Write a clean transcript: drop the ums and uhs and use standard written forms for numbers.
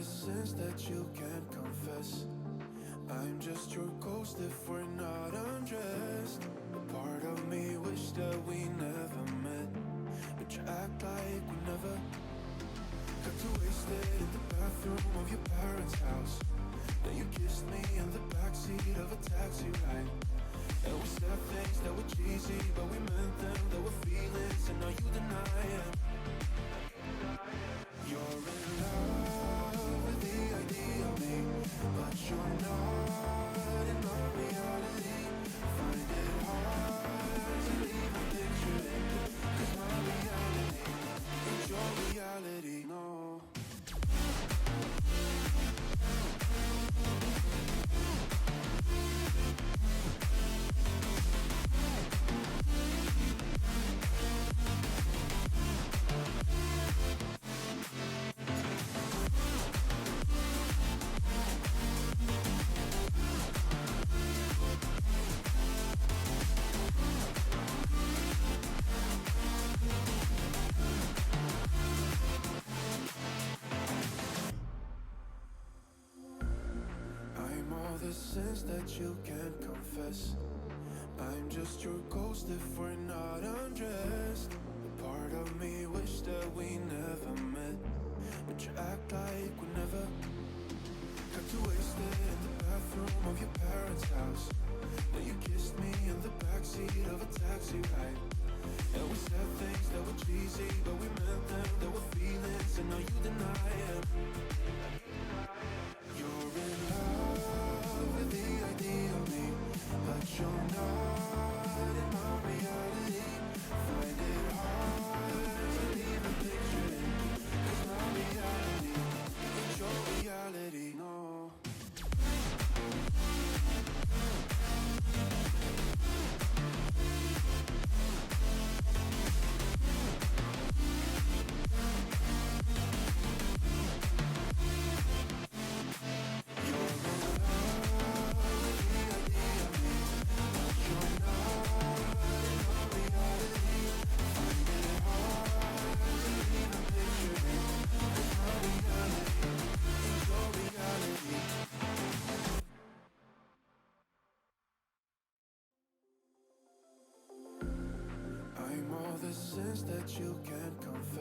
sins that you can't confess. I'm just your ghost if we're not undressed. A part of me wish that we never met, but you act like we never. Got too wasted in the bathroom of your parents' house. Then you kissed me in the backseat of a taxi ride. And we said things that were cheesy, but we meant them. There were feelings, and now you deny it. You're in love with the idea of me, but you're not in my reality. Find it hard to even picture it, 'cause my reality ain't your reality, no. I'm all the sins that you can't confess. I'm just your ghost if we're not undressed. A part of me wish that we never met, but you act like we never. Got too wasted in the bathroom of your parents' house. Then you kissed me in the backseat of a taxi ride. And we said things that were cheesy, but we meant them. There were feelings, and now you deny it. You're in love with the idea of me, but you're not in my reality. Find it hard to even picture it, 'cause my reality ain't your reality, no. I'm all the sins that you can't confess.